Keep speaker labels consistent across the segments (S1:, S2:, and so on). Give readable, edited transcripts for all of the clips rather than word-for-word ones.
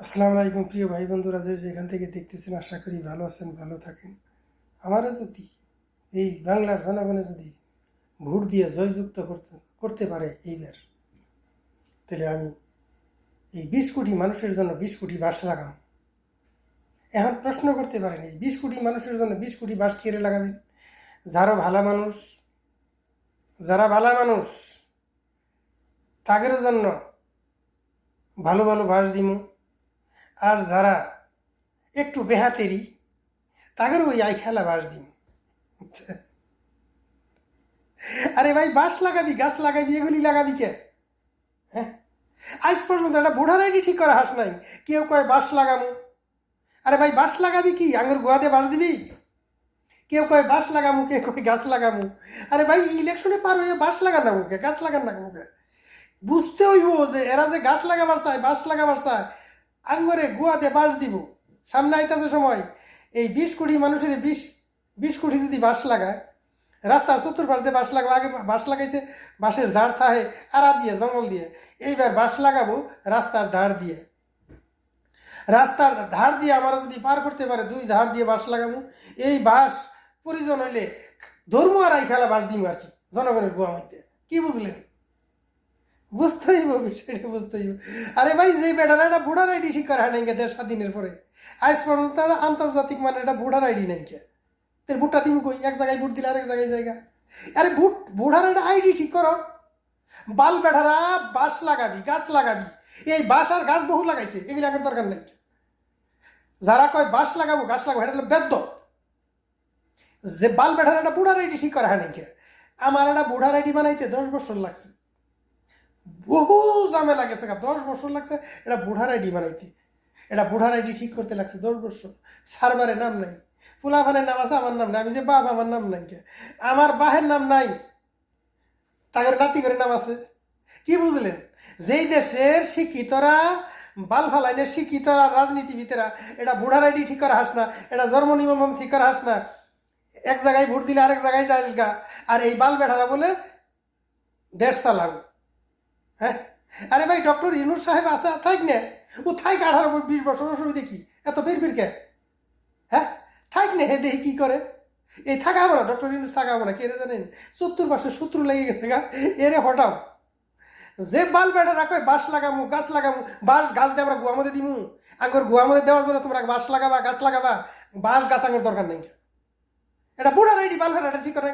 S1: আসসালামু আলাইকুম প্রিয় ভাই বন্ধুরা, যে যেখান থেকে দেখতেছেন আশা করি ভালো আছেন, ভালো থাকেন। আমারও যদি এই বাংলার জনগণে যদি ভোট দিয়ে জয়যুক্ত করতে পারে এইবার, তাহলে আমি এই 20 কোটি মানুষের জন্য 20 কোটি বাঁশ লাগাম। এখন প্রশ্ন করতে পারেন, এই 20 কোটি মানুষের জন্য 20 কোটি বাঁশ কেড়ে লাগাবেন? যারা ভালো মানুষ তাদের জন্য ভালো ভালো বাঁশ দিব, আর যারা একটু বেহাতেরি তাদের ওই আই খেলা বাঁশ দিন। আরে ভাই, বাঁশ লাগাবি, গাছ লাগাবি, এগুলি লাগাবি কে? হ্যাঁ, আজ পর্যন্ত একটা বুড়ার আইডি ঠিক করা হাস নাই। কেউ কয় বাঁশ লাগামো। আরে ভাই, বাঁশ লাগাবি কি? আঙুর গোয়াতে বাঁশ দিবি? কেউ কয় বাঁশ লাগামো, কেউ কয় গাছ লাগামো। আরে ভাই, ইলেকশনে পার হয়ে বাঁশ লাগান না মুখে, গাছ লাগান না মুখে। বুঝতে হইব যে এরা যে গাছ লাগাবার চায়, বাঁশ লাগাবার চায়, আঙ্গরে গোয়াতে বাঁশ দিব। সামনে আইতাছে সময়, এই 20 কোটি মানুষের 20 কোটি যদি বাঁশ লাগায়, রাস্তার চতুর্পাশ দিয়ে বাঁশ লাগাবো। আগে বাঁশ লাগাইছে বাঁশের ঝাড় থাহে আড়া দিয়ে, জঙ্গল দিয়ে। এইবার বাঁশ লাগাবো রাস্তার ধার দিয়ে। রাস্তার ধার দিয়ে আমরা যদি পার করতে পারে, 2 ধার দিয়ে বাঁশ লাগাবো। এই বাঁশ প্রয়োজন হইলে ধর্ম আর আই খেলা বাঁশ দিব আর কি, জনগণের গোয়া মধ্যে। কি বুঝলেন? বুঝতে হইব, বিষয়টা বুঝতে হইব। আরে ভাই, যে বেটারা একটা বুড়ার আইডি ঠিক করা হয় নাই দেশ স্বাধীনের পরে, আজ পর্যন্ত আন্তর্জাতিক মানে একটা বুড়ার আইডি নাই কে? তোর ভোটটা তুমি কই? এক জায়গায় ভোট দিলে আরেক জায়গা। আরে বুড়ার একটা আইডি ঠিক করো। বাল বেটারা বাঁশ লাগাবি, গাছ লাগাবি। এই বাঁশ আর গাছ বহু লাগাইছে, এগুলি আগের দরকার নাই। যারা কয় বাঁশ লাগাবো, গাছ লাগাবো, এটা হলো বেদ্য। যে বাল বেটার একটা বুড়ার আইডি ঠিক করা হয় নাই কে? আমার একটা বুড়ার আইডি বানাইতে 10 বছর লাগছে, বহু ঝামেলা গেছে, 10 বছর লাগছে এটা বুড়ার আইডি বানাইতে। এটা বুড়ার আইডি ঠিক করতে লাগছে 10 বছর। সার্ভারের নাম নাই, ফুলাফানের নাম আছে, আমার নাম নাই। আমি যে বাপ, আমার নাম নাই কে? আমার বাহের নাম নাই, তাদের নাতি করে নাম আছে। কি বুঝলেন? যেই দেশের শিক্ষিতরা, বাল ফালাইনের শিক্ষিতরা, রাজনীতিবিদেরা এটা বুড়ার আইডি ঠিক করা হাস না, এটা জন্ম নিবন্ধন ঠিক করা হাস না। এক জায়গায় ভোট দিলে আরেক জায়গায় যাস গা। আর এই বাল বেটারা বলে দেশ চালাবো। হ্যাঁ, আরে ভাই, ডক্টর ইউনুস সাহেব আছে, থাক না। ও থাক 18-20 বছর, অসুবিধা কি? এত বের কে? হ্যাঁ, থাক না, হে দেখি কি করে। এই থাকাবো না, ডক্টর ইউনুস থাকাবো না। কে রে জানেন? 70 পাশে শত্রু লেগে গেছে গা, এরে হটাও। যে বাল বেটা রাখো বাঁশ লাগামু, গাছ লাগামু। বাঁশ গাছ দিয়ে আমরা গুয়া মধ্যে দিমু? আঙ্গুর গুয়া মধ্যে দেওয়ার জন্য তোমরা বাঁশ লাগাবা, গাছ লাগাবা? বাঁশ গাছ আঙ্গুর দরকার নেই। এটা বুড়ার আইডি, বাল বেটা ঠিক করে।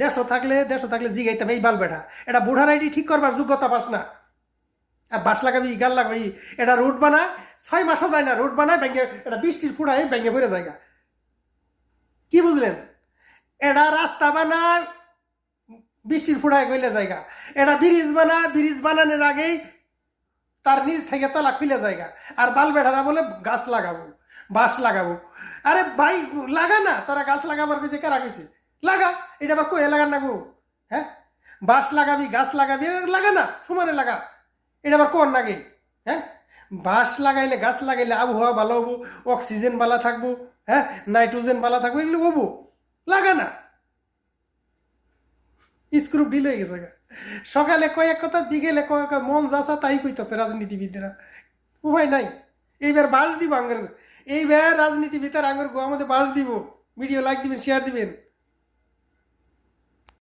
S1: দেশও থাকলে জিগাইতে হবে এই বাল বেটা। এটা বুড়ার আইডি ঠিক করবার যোগ্যতা পাস না। আর বাঁশ লাগাবি, গাল লাগাবি। এটা রোড বানায় 6 মাসও যায় না, রোড বানায় ভেঙে, এটা বৃষ্টির ফুড়ায় ভেঙে পড়ে জায়গা। কি বুঝলেন? এটা রাস্তা বানায় বৃষ্টির ফুড়ায় গইলে জায়গা। এটা ব্রিজ বানানোর আগেই তার নিজ থেকে তলা খুলে জায়গা। আর বাল বেটারা বলে গাছ লাগাবো, বাঁশ লাগাবো। আরে ভাই, লাগা না। তোরা গাছ লাগাবার কইছে, কারা কইছে? লাগা। এটা আবার কয়ে লাগান না গো? হ্যাঁ, বাঁশ লাগাবি, গাছ লাগাবি, লাগা না, সমানে লাগা। এটা আবার কোন লাগে? হ্যাঁ, বাঁশ লাগাইলে, গাছ লাগাইলে আবহাওয়া ভালো হবো, অক্সিজেন ভালো থাকবো, হ্যাঁ, নাইট্রোজেন ভালো থাকবো, এগুলো হবো। লাগা না। স্ক্রু ঢিল হয়ে গেছে গা। সকালে কয়েক কথা, বিকেলে কয়েক, মন যাচা তাই কইতাছে রাজনীতিবিদরা। উপায় নাই। এইবার বাস দিব আঙ্গের, এইবার রাজনীতিবিদ আঙ্গের গোয়া মধ্যে বাস দিব। ভিডিও লাইক দিবেন, শেয়ার দিবেন।